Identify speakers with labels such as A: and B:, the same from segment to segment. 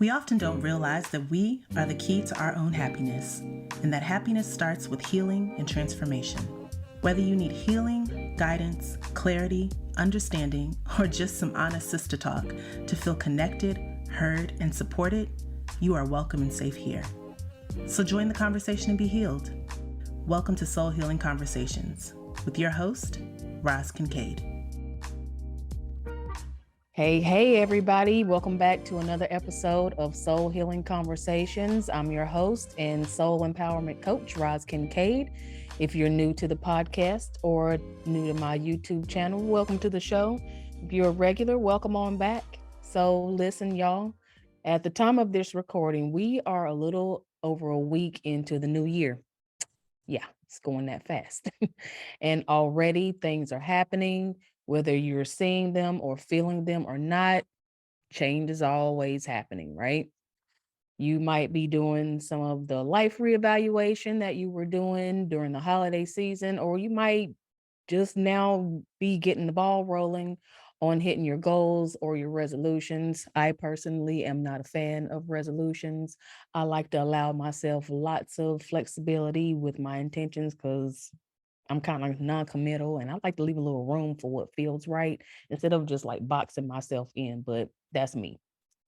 A: We often don't realize that we are the key to our own happiness, and that happiness starts with healing and transformation. Whether you need healing, guidance, clarity, understanding, or just some honest sister talk to feel connected, heard, and supported, you are welcome and safe here. So join the conversation and be healed. Welcome to Soul Healing Conversations with your host, Roz Kincaid.
B: Hey, everybody. Welcome back to another episode of Soul Healing Conversations. I'm your host and soul empowerment coach, Roz Kincaid. If you're new to the podcast or new to my YouTube channel, welcome to the show. If you're a regular, welcome on back. So listen, y'all, at the time of this recording, we are a little over a week into the new year. Yeah, it's going that fast. And already things are happening. Whether you're seeing them or feeling them or not, change is always happening, right? You might be doing some of the life reevaluation that you were doing during the holiday season, or you might just now be getting the ball rolling on hitting your goals or your resolutions. I personally am not a fan of resolutions. I like to allow myself lots of flexibility with my intentions because I'm kind of non-committal and I like to leave a little room for what feels right instead of just like boxing myself in, but that's me.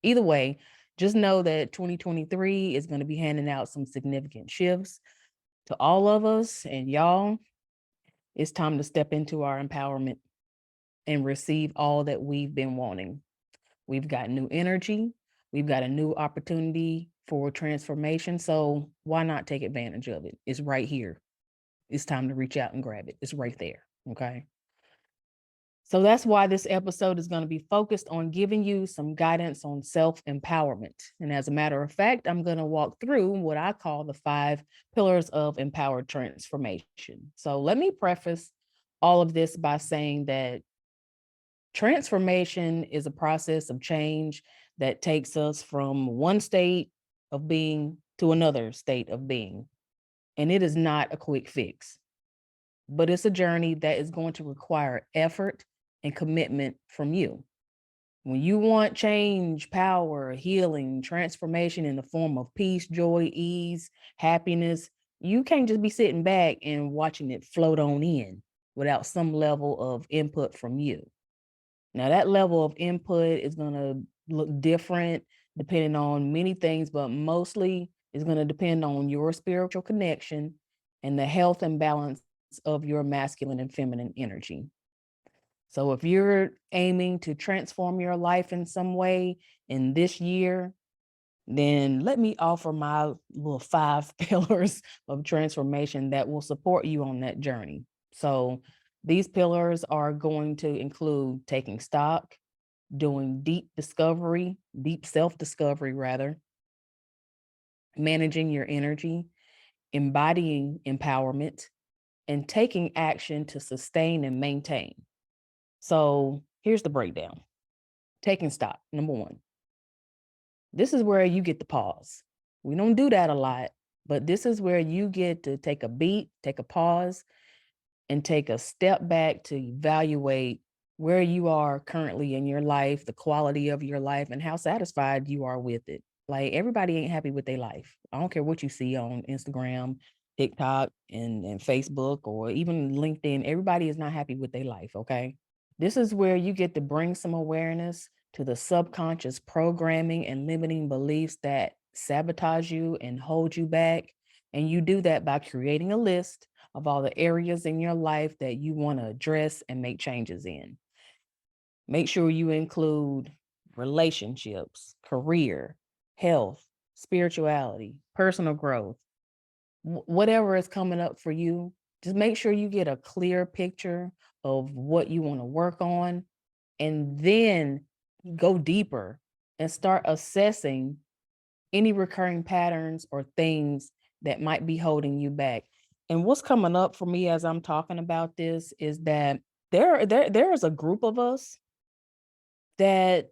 B: Either way, just know that 2023 is going to be handing out some significant shifts to all of us, and y'all, it's time to step into our empowerment and receive all that we've been wanting. We've got new energy. We've got a new opportunity for transformation. So why not take advantage of it? It's right here. It's time to reach out and grab it. It's right there. Okay. So that's why this episode is going to be focused on giving you some guidance on self-empowerment. And as a matter of fact, I'm going to walk through what I call the 5 pillars of empowered transformation. So let me preface all of this by saying that transformation is a process of change that takes us from one state of being to another state of being. And it is not a quick fix, but it's a journey that is going to require effort and commitment from you. When you want change, power, healing, transformation in the form of peace, joy, ease, happiness, you can't just be sitting back and watching it float on in without some level of input from you. Now, that level of input is going to look different depending on many things, but mostly is going to depend on your spiritual connection and the health and balance of your masculine and feminine energy. So if you're aiming to transform your life in some way in this year, then let me offer my little 5 pillars of transformation that will support you on that journey. So these pillars are going to include taking stock, doing deep self-discovery rather, managing your energy, embodying empowerment, and taking action to sustain and maintain. So here's the breakdown. Taking stock, number 1. This is where you get the pause. We don't do that a lot, but this is where you get to take a beat, take a pause, and take a step back to evaluate where you are currently in your life, the quality of your life, and how satisfied you are with it. Like, everybody ain't happy with their life. I don't care what you see on Instagram, TikTok, and Facebook, or even LinkedIn. Everybody is not happy with their life, okay? This is where you get to bring some awareness to the subconscious programming and limiting beliefs that sabotage you and hold you back. And you do that by creating a list of all the areas in your life that you want to address and make changes in. Make sure you include relationships, career, health, spirituality, personal growth, whatever is coming up for you. Just make sure you get a clear picture of what you want to work on, and then go deeper and start assessing any recurring patterns or things that might be holding you back. And what's coming up for me as I'm talking about this is that there is a group of us that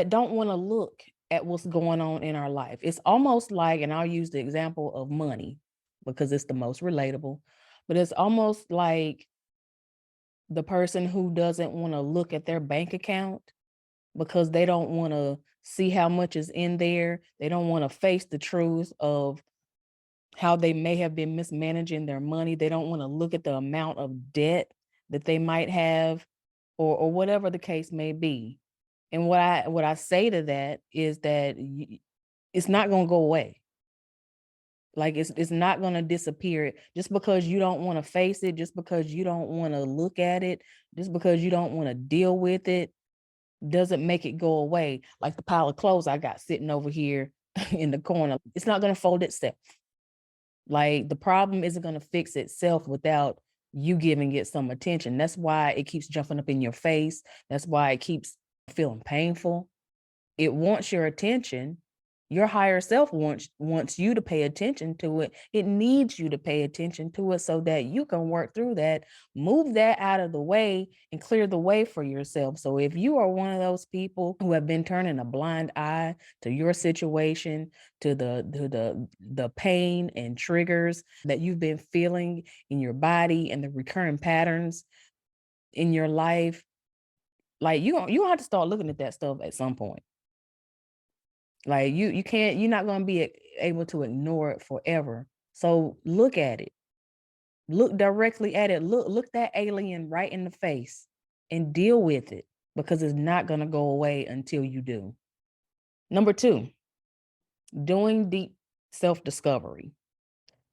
B: don't want to look at what's going on in our life. It's almost like, and I'll use the example of money because it's the most relatable, but it's almost like the person who doesn't want to look at their bank account because they don't want to see how much is in there. They don't want to face the truth of how they may have been mismanaging their money. They don't want to look at the amount of debt that they might have, or whatever the case may be. And what I say to that is that it's not going to go away. Like it's not going to disappear just because you don't want to face it, just because you don't want to look at it, just because you don't want to deal with it, doesn't make it go away. Like the pile of clothes I got sitting over here in the corner, it's not going to fold itself. Like the problem isn't going to fix itself without you giving it some attention. That's why it keeps jumping up in your face. That's why it keeps feeling painful. It wants your attention. Your higher self wants you to pay attention to it. It needs you to pay attention to it so that you can work through that, move that out of the way, and clear the way for yourself. So if you are one of those people who have been turning a blind eye to your situation, to the pain and triggers that you've been feeling in your body and the recurring patterns in your life, like you have to start looking at that stuff at some point. Like you can't, you're not going to be able to ignore it forever. So look at it. Look directly at it. Look that alien right in the face and deal with it, because it's not going to go away until you do. Number 2, doing deep self-discovery.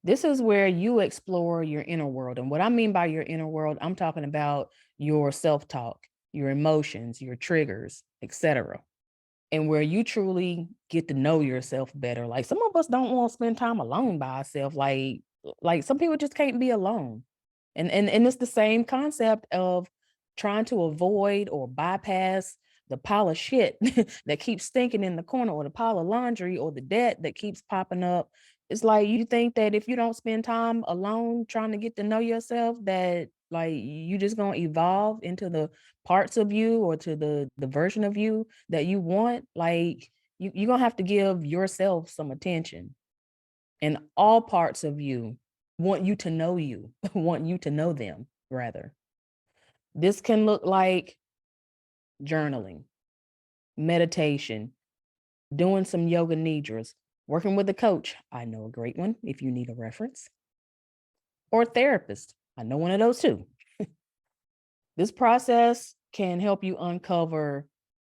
B: This is where you explore your inner world. And what I mean by your inner world, I'm talking about your self-talk, your emotions, your triggers, etc. And where you truly get to know yourself better. Like some of us don't want to spend time alone by ourselves. Like some people just can't be alone. And it's the same concept of trying to avoid or bypass the pile of shit that keeps stinking in the corner, or the pile of laundry, or the debt that keeps popping up. It's like you think that if you don't spend time alone trying to get to know yourself, that like you just gonna evolve into the parts of you, or to the version of you that you want. Like you're gonna have to give yourself some attention. And all parts of you want you to know you, want you to know them, rather. This can look like journaling, meditation, doing some yoga nidras, working with a coach. I know a great one if you need a reference, or a therapist. I know one of those too. This process can help you uncover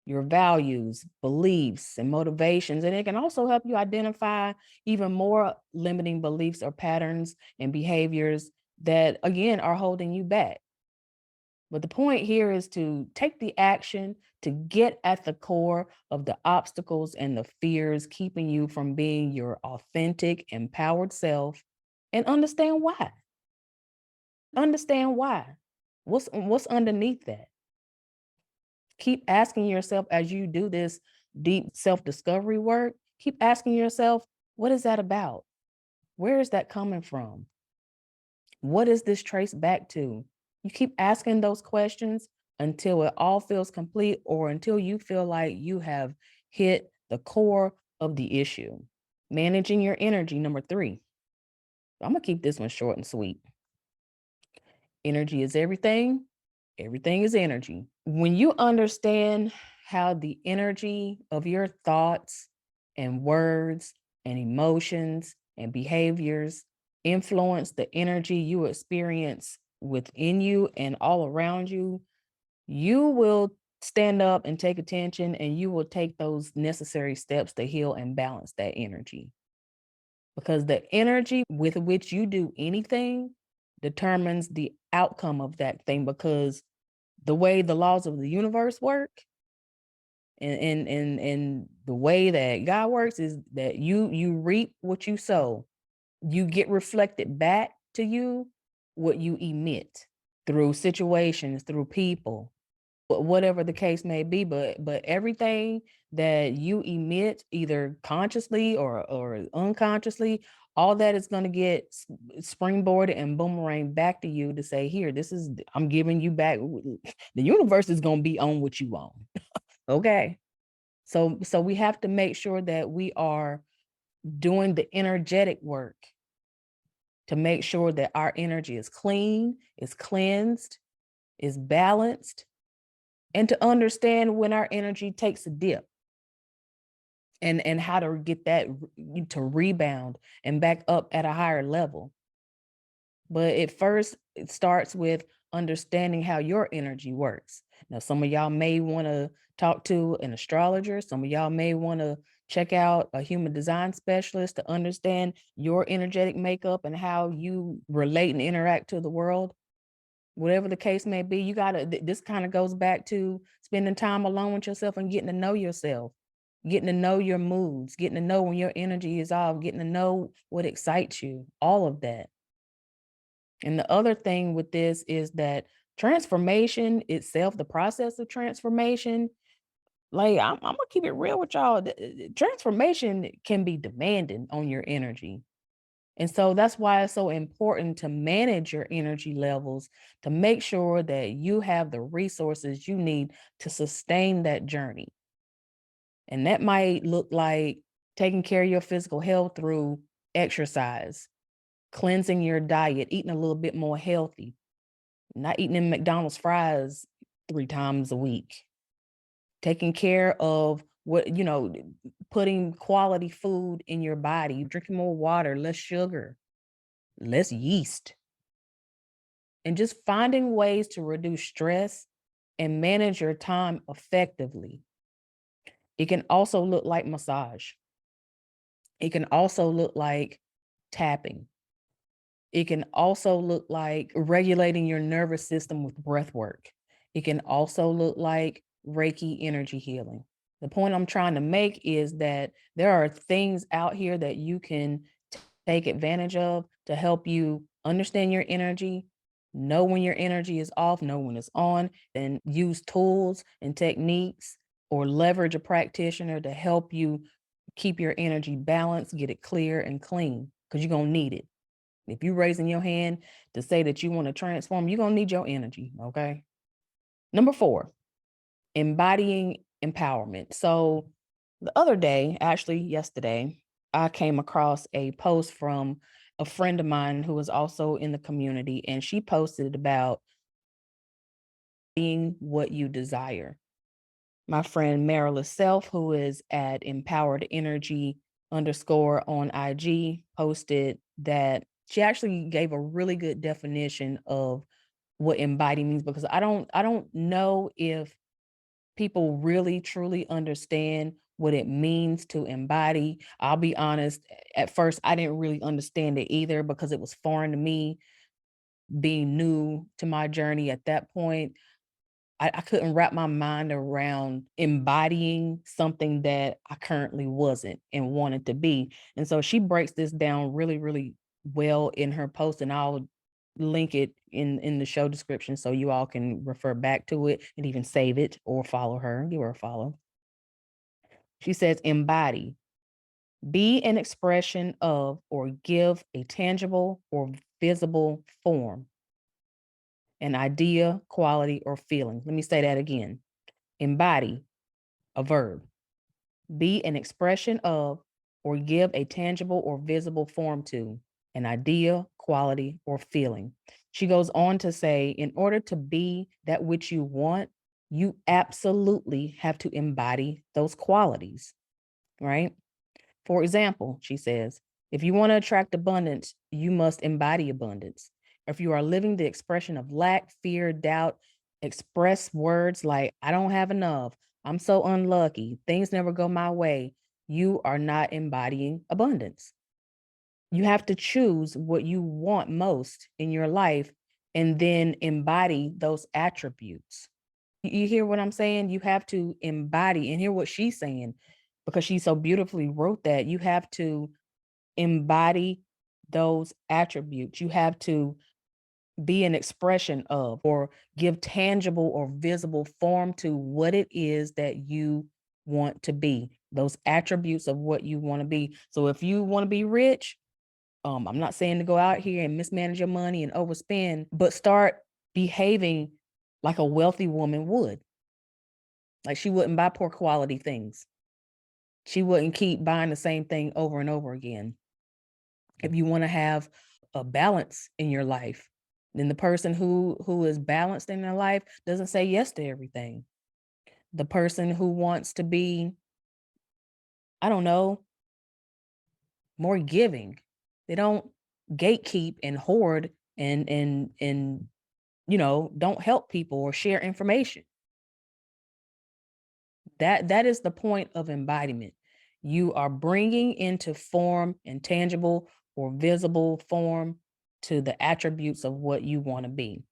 B: your values, beliefs, and motivations. And it can also help you identify even more limiting beliefs or patterns and behaviors that, again, are holding you back. But the point here is to take the action to get at the core of the obstacles and the fears keeping you from being your authentic, empowered self, and understand why. Understand why. What's underneath that? Keep asking yourself as you do this deep self-discovery work, keep asking yourself, what is that about? Where is that coming from? What is this traced back to? You keep asking those questions until it all feels complete, or until you feel like you have hit the core of the issue. Managing your energy, number 3. I'm going to keep this one short and sweet. Energy is everything. Everything is energy. When you understand how the energy of your thoughts and words and emotions and behaviors influence the energy you experience within you and all around you, you will stand up and take attention, and you will take those necessary steps to heal and balance that energy. Because the energy with which you do anything determines the outcome of that thing, because the way the laws of the universe work, and the way that God works, is that you reap what you sow. You get reflected back to you what you emit through situations, through people, whatever the case may be. But everything that you emit, either consciously or unconsciously, all that is going to get springboarded and boomerang back to you to say, here, this is, I'm giving you back. The universe is going to be on what you own. Okay. So we have to make sure that we are doing the energetic work to make sure that our energy is clean, is cleansed, is balanced, and to understand when our energy takes a dip and how to get that to rebound and back up at a higher level. But it starts with understanding how your energy works. Now, some of y'all may want to talk to an astrologer. Some of y'all may want to check out a human design specialist to understand your energetic makeup and how you relate and interact to the world. Whatever the case may be, this kind of goes back to spending time alone with yourself and getting to know yourself, getting to know your moods, getting to know when your energy is off, getting to know what excites you, all of that. And the other thing with this is that transformation itself, the process of transformation, like I'm gonna keep it real with y'all. Transformation can be demanding on your energy. And so that's why it's so important to manage your energy levels to make sure that you have the resources you need to sustain that journey. And that might look like taking care of your physical health through exercise, cleansing your diet, eating a little bit more healthy, not eating them McDonald's fries 3 times a week, taking care of putting quality food in your body, drinking more water, less sugar, less yeast, and just finding ways to reduce stress and manage your time effectively. It can also look like massage. It can also look like tapping. It can also look like regulating your nervous system with breath work. It can also look like Reiki energy healing. The point I'm trying to make is that there are things out here that you can take advantage of to help you understand your energy, know when your energy is off, know when it's on, and use tools and techniques or leverage a practitioner to help you keep your energy balanced, get it clear and clean, because you're going to need it. If you're raising your hand to say that you want to transform, you're going to need your energy. Okay. Number 4, embodying empowerment. So the other day, actually yesterday, I came across a post from a friend of mine who is also in the community, and she posted about being what you desire. My friend Marilah Self, who is at Empowered Energy _, on IG, posted that she actually gave a really good definition of what embody means, because I don't know if people really truly understand what it means to embody. I'll be honest, at first I didn't really understand it either because it was foreign to me, being new to my journey at that point. I couldn't wrap my mind around embodying something that I currently wasn't and wanted to be. And so she breaks this down really, really well in her post, and I'll link it in the show description so you all can refer back to it and even save it or follow her, give her a follow. She says, embody, be an expression of or give a tangible or visible form, an idea, quality, or feeling. Let me say that again. Embody, a verb. Be an expression of or give a tangible or visible form to an idea, quality, or feeling. She goes on to say, in order to be that which you want, you absolutely have to embody those qualities, right? For example, she says, if you want to attract abundance, you must embody abundance. If you are living the expression of lack, fear, doubt, express words like, I don't have enough, I'm so unlucky, things never go my way, you are not embodying abundance. You have to choose what you want most in your life and then embody those attributes. You hear what I'm saying? You have to embody and hear what she's saying, because she so beautifully wrote that. You have to embody those attributes. You have to be an expression of or give tangible or visible form to what it is that you want to be, those attributes of what you want to be. So if you want to be rich, I'm not saying to go out here and mismanage your money and overspend, but start behaving like a wealthy woman would. Like, she wouldn't buy poor quality things. She wouldn't keep buying the same thing over and over again. If you want to have a balance in your life, then the person who is balanced in their life doesn't say yes to everything. the person who wants to be, I don't know, more giving. They don't gatekeep and hoard and don't help people or share information. That is the point of embodiment. You are bringing into form and tangible or visible form to the attributes of what you want to be.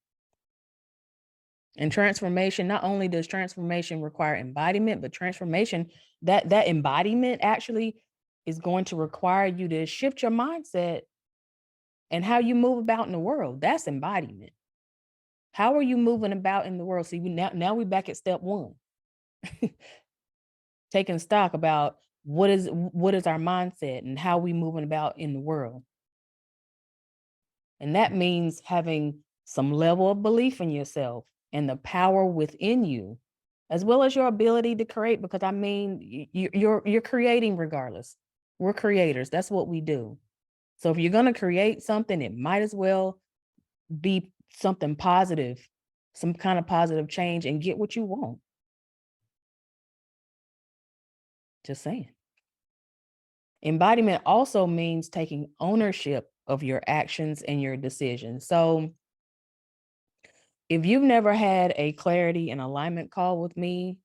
B: And transformation, not only does transformation require embodiment, but transformation, that embodiment actually is going to require you to shift your mindset and how you move about in the world. That's embodiment. How are you moving about in the world? See, now we're back at step one. Taking stock about what is our mindset and how we moving about in the world. And that means having some level of belief in yourself and the power within you, as well as your ability to create, because I mean, you're creating regardless. We're creators. That's what we do. So if you're going to create something, it might as well be something positive, some kind of positive change, and get what you want. Just saying. Embodiment also means taking ownership of your actions and your decisions. So if you've never had a clarity and alignment call with me,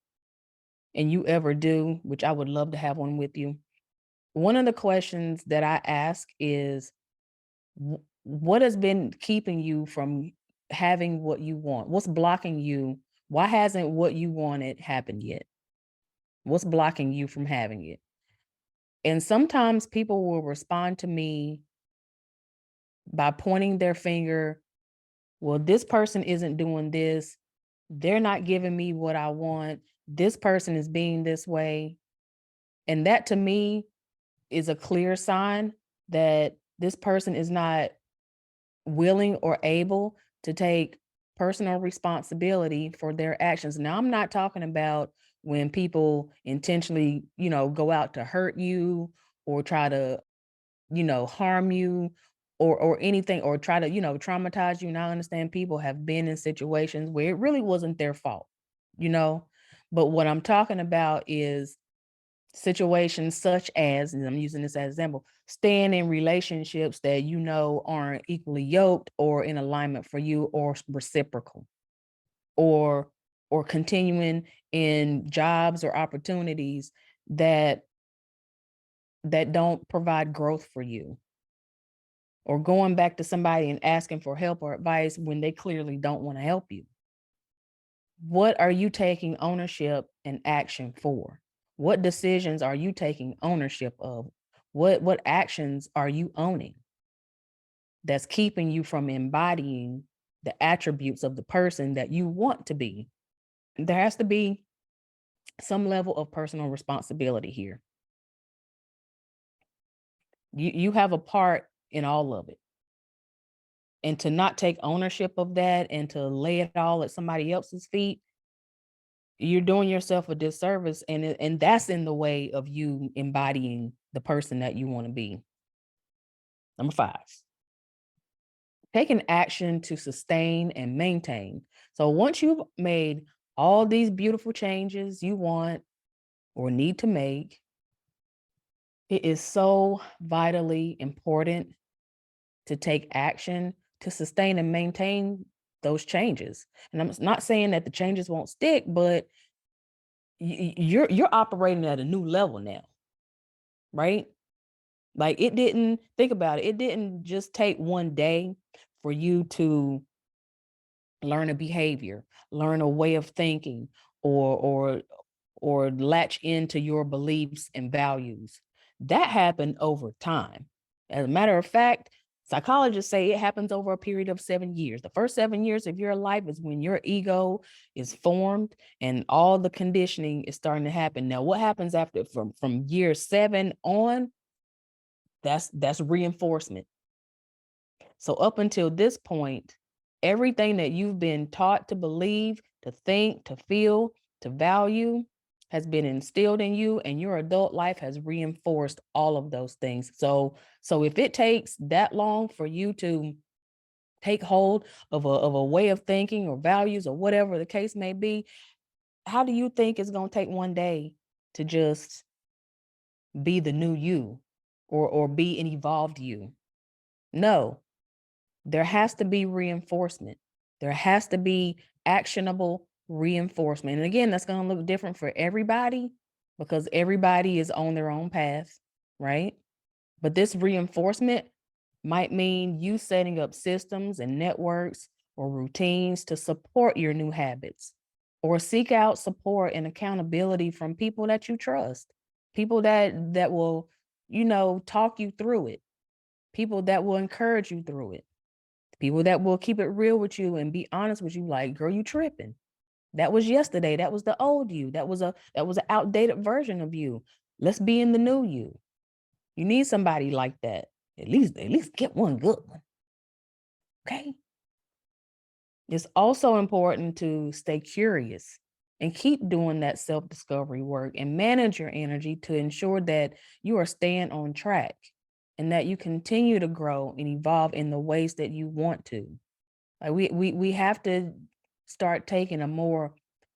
B: and you ever do, which I would love to have one with you, one of the questions that I ask is, what has been keeping you from having what you want? What's blocking you? Why hasn't what you wanted happened yet? What's blocking you from having it? And sometimes people will respond to me by pointing their finger. Well, this person isn't doing this. They're not giving me what I want. This person is being this way. And that to me is a clear sign that this person is not willing or able to take personal responsibility for their actions. Now, I'm not talking about when people intentionally, go out to hurt you or try to, harm you or anything, or try to, traumatize you. And I understand people have been in situations where it really wasn't their fault, you know. But what I'm talking about is situations such as, and I'm using this as an example, staying in relationships that aren't equally yoked or in alignment for you or reciprocal, or continuing in jobs or opportunities that don't provide growth for you, or going back to somebody and asking for help or advice when they clearly don't want to help you. What are you taking ownership and action for? What decisions are you taking ownership of? What actions are you owning that's keeping you from embodying the attributes of the person that you want to be? There has to be some level of personal responsibility here. You have a part in all of it. And to not take ownership of that and to lay it all at somebody else's feet, you're doing yourself a disservice, and that's in the way of you embodying the person that you want to be. Number 5, taking action to sustain and maintain. So once you've made all these beautiful changes you want or need to make, it is so vitally important to take action to sustain and maintain those changes. And I'm not saying that the changes won't stick, but you're operating at a new level now, right? Like, it didn't, think about it. It didn't just take one day for you to learn a behavior, learn a way of thinking, or latch into your beliefs and values. That happened over time. As a matter of fact, psychologists say it happens over a period of 7 years. The first 7 years of your life is when your ego is formed and all the conditioning is starting to happen. Now, what happens after from year 7 on? That's reinforcement. So up until this point, everything that you've been taught to believe, to think, to feel, to value has been instilled in you, and your adult life has reinforced all of those things. So if it takes that long for you to take hold of a way of thinking or values or whatever the case may be, how do you think it's going to take one day to just be the new you or be an evolved you? No, there has to be reinforcement. There has to be actionable reinforcement. And again, that's going to look different for everybody because everybody is on their own path, right? But this reinforcement might mean you setting up systems and networks or routines to support your new habits, or seek out support and accountability from people that you trust, people that will, talk you through it, people that will encourage you through it, people that will keep it real with you and be honest with you, like, girl, you tripping. That was yesterday. That was the old you. That was an outdated version of you. Let's be in the new you. You need somebody like that. At least get one good one. Okay. It's also important to stay curious and keep doing that self-discovery work and manage your energy to ensure that you are staying on track and that you continue to grow and evolve in the ways that you want to. Like we have to start taking a more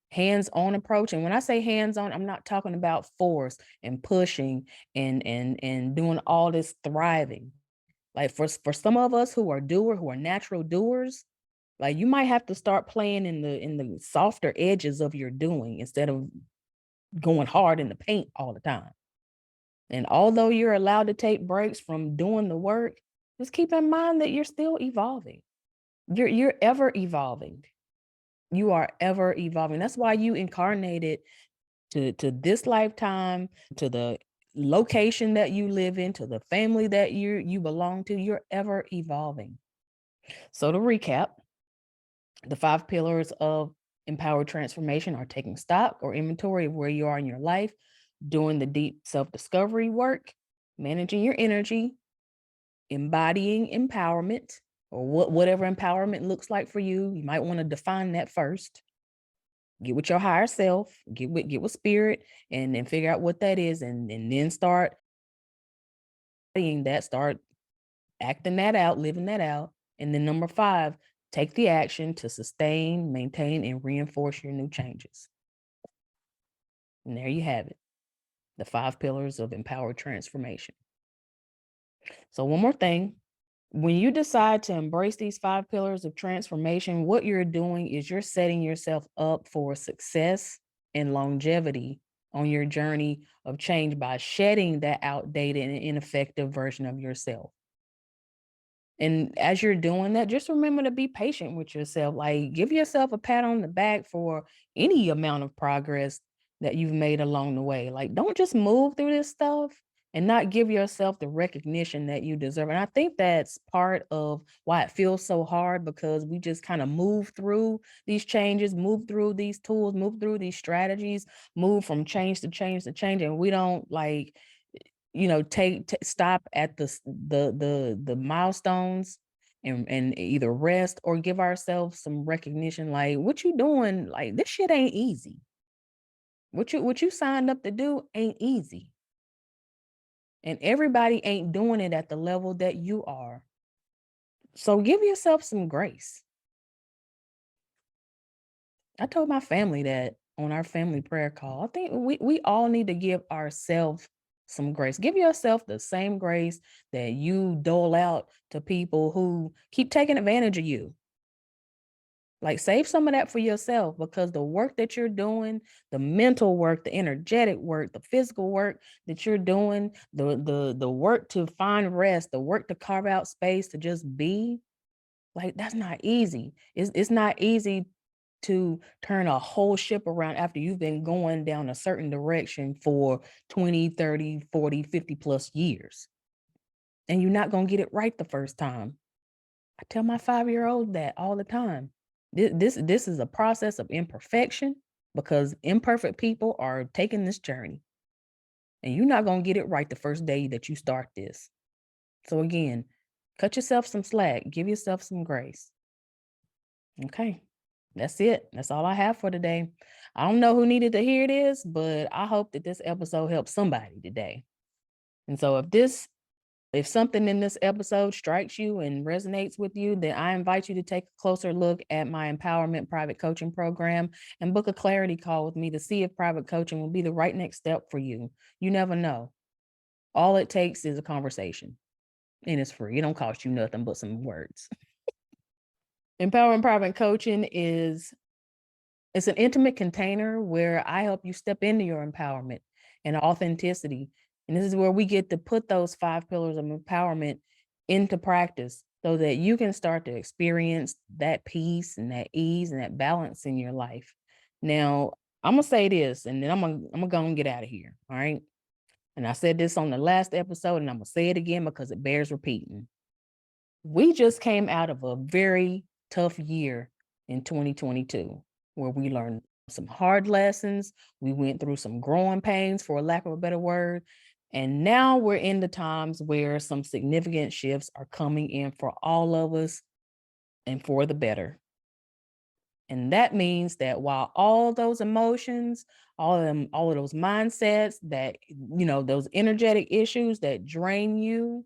B: hands-on approach. And when I say hands-on, I'm not talking about force and pushing and doing all this thriving. Like for some of us who are natural doers, like you might have to start playing in the softer edges of your doing instead of going hard in the paint all the time. And although you're allowed to take breaks from doing the work, just keep in mind that you're still evolving. You're ever evolving. You are ever evolving. That's why you incarnated to this lifetime, to the location that you live in, to the family that you belong to. You're ever evolving. So to recap, the 5 pillars of empowered transformation are taking stock or inventory of where you are in your life, doing the deep self-discovery work, managing your energy, embodying empowerment, or whatever empowerment looks like for you. You might want to define that first. Get with your higher self, get with spirit, and then figure out what that is, and then start being that, start acting that out, living that out. And then number 5, take the action to sustain, maintain, and reinforce your new changes. And there you have it, the 5 pillars of empowered transformation. So one more thing, when you decide to embrace these 5 pillars of transformation, what you're doing is you're setting yourself up for success and longevity on your journey of change by shedding that outdated and ineffective version of yourself. And as you're doing that, just remember to be patient with yourself. Like, give yourself a pat on the back for any amount of progress that you've made along the way. Like, don't just move through this stuff and not give yourself the recognition that you deserve. And I think that's part of why it feels so hard, because we just kind of move through these changes, move through these tools, move through these strategies, move from change to change to change. And we don't stop at the milestones and either rest or give ourselves some recognition. Like, what you doing? Like, this shit ain't easy. What you signed up to do ain't easy, and everybody ain't doing it at the level that you are. So give yourself some grace. I told my family that on our family prayer call. I think we all need to give ourselves some grace. Give yourself the same grace that you dole out to people who keep taking advantage of you. Like, save some of that for yourself, because the work that you're doing, the mental work, the energetic work, the physical work that you're doing, the work to find rest, the work to carve out space to just be, like, that's not easy. It's not easy to turn a whole ship around after you've been going down a certain direction for 20, 30, 40, 50 plus years. And you're not going to get it right the first time. I tell my 5-year-old that all the time. This is a process of imperfection, because imperfect people are taking this journey. And you're not going to get it right the first day that you start this. So again, cut yourself some slack, give yourself some grace. Okay. That's it. That's all I have for today. I don't know who needed to hear this, but I hope that this episode helps somebody today. And so if this If something in this episode strikes you and resonates with you, then I invite you to take a closer look at my empowerment private coaching program and book a clarity call with me to see if private coaching will be the right next step for you. You never know. All it takes is a conversation, and it's free. It don't cost you nothing but some words. Empowering private coaching it's an intimate container where I help you step into your empowerment and authenticity. And this is where we get to put those 5 pillars of empowerment into practice so that you can start to experience that peace and that ease and that balance in your life. Now, I'm gonna say this, and then I'm gonna go and get out of here. All right. And I said this on the last episode, and I'm gonna say it again because it bears repeating. We just came out of a very tough year in 2022 where we learned some hard lessons. We went through some growing pains, for lack of a better word. And now we're in the times where some significant shifts are coming in for all of us and for the better. And that means that while all those emotions, all of those mindsets that, those energetic issues that drain you,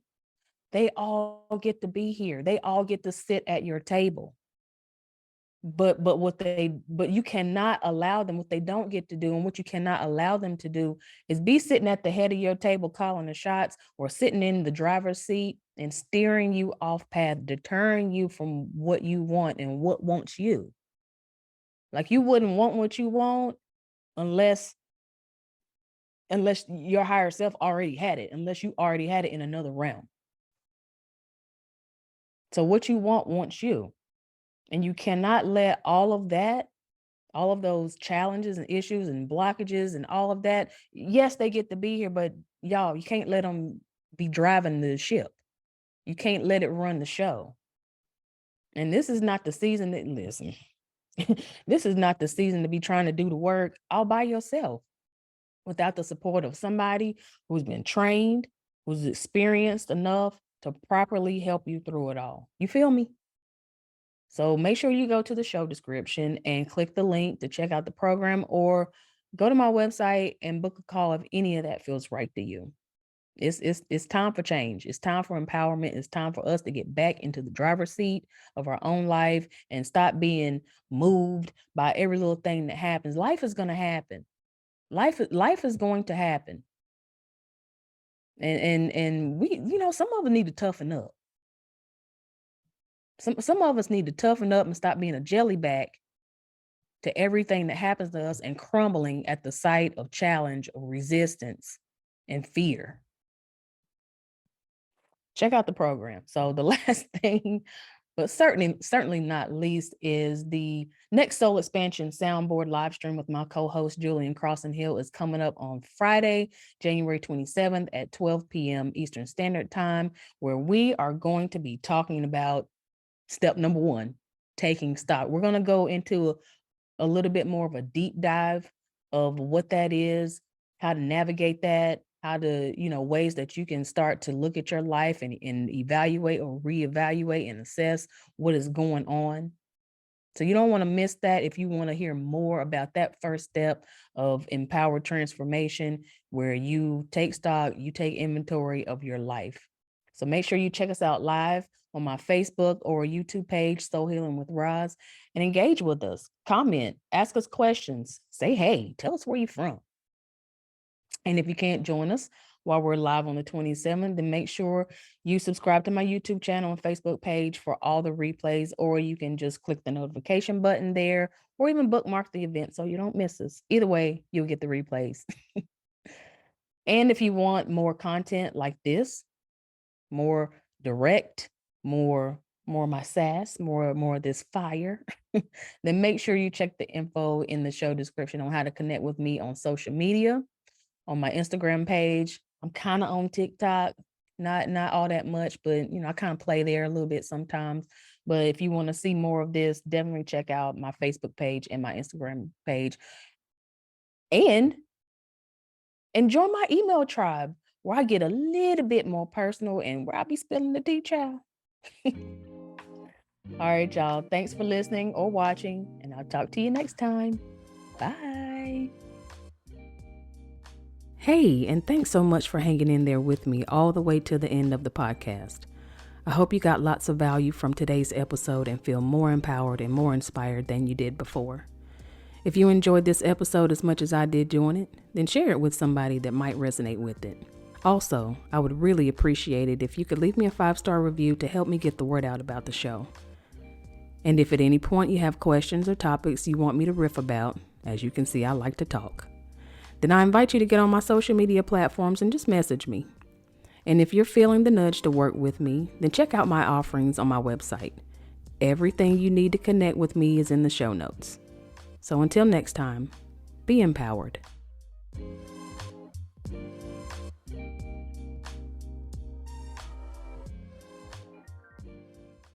B: they all get to be here. They all get to sit at your table. But you cannot allow them, what they don't get to do, and what you cannot allow them to do is be sitting at the head of your table calling the shots, or sitting in the driver's seat and steering you off path, deterring you from what you want and what wants you. Like, you wouldn't want what you want unless your higher self already had it, unless you already had it in another realm. So what you want wants you. And you cannot let all of that, all of those challenges and issues and blockages and all of that, yes, they get to be here, but y'all, you can't let them be driving the ship. You can't let it run the show. And this is not the season that, listen, this is not the season to be trying to do the work all by yourself without the support of somebody who's been trained, who's experienced enough to properly help you through it all. You feel me? So make sure you go to the show description and click the link to check out the program, or go to my website and book a call if any of that feels right to you. It's time for change. It's time for empowerment. It's time for us to get back into the driver's seat of our own life and stop being moved by every little thing that happens. Life is going to happen. Life is going to happen. And we, some of us need to toughen up. Some of us need to toughen up and stop being a jellyback to everything that happens to us and crumbling at the sight of challenge or resistance and fear. Check out the program. So the last thing, but certainly not least, is the next Soul Expansion Soundboard live stream with my co-host Julian Crossan Hill is coming up on Friday, January 27th at 12 p.m. Eastern Standard Time, where we are going to be talking about step number 1, taking stock. We're going to go into a little bit more of a deep dive of what that is, how to navigate that, how to, ways that you can start to look at your life and evaluate or reevaluate and assess what is going on. So you don't want to miss that if you want to hear more about that first step of empowered transformation, where you take stock, you take inventory of your life. So make sure you check us out live on my Facebook or YouTube page, Soul Healing with Roz, and engage with us. Comment, ask us questions, say hey, tell us where you're from. And if you can't join us while we're live on the 27th, then make sure you subscribe to my YouTube channel and Facebook page for all the replays, or you can just click the notification button there, or even bookmark the event so you don't miss us. Either way, you'll get the replays. And if you want more content like this, more direct, more my sass, more of this fire, then make sure you check the info in the show description on how to connect with me on social media. On my Instagram page, I'm kind of on TikTok, not all that much, but I kind of play there a little bit sometimes. But if you want to see more of this, definitely check out my Facebook page and my Instagram page. And join my email tribe, where I get a little bit more personal and where I be spilling the tea, child. All right, y'all. Thanks for listening or watching, and I'll talk to you next time. Bye. Hey, and thanks so much for hanging in there with me all the way to the end of the podcast. I hope you got lots of value from today's episode and feel more empowered and more inspired than you did before. If you enjoyed this episode as much as I did doing it, then share it with somebody that might resonate with it. Also, I would really appreciate it if you could leave me a 5-star review to help me get the word out about the show. And if at any point you have questions or topics you want me to riff about, as you can see, I like to talk, then I invite you to get on my social media platforms and just message me. And if you're feeling the nudge to work with me, then check out my offerings on my website. Everything you need to connect with me is in the show notes. So until next time, be empowered.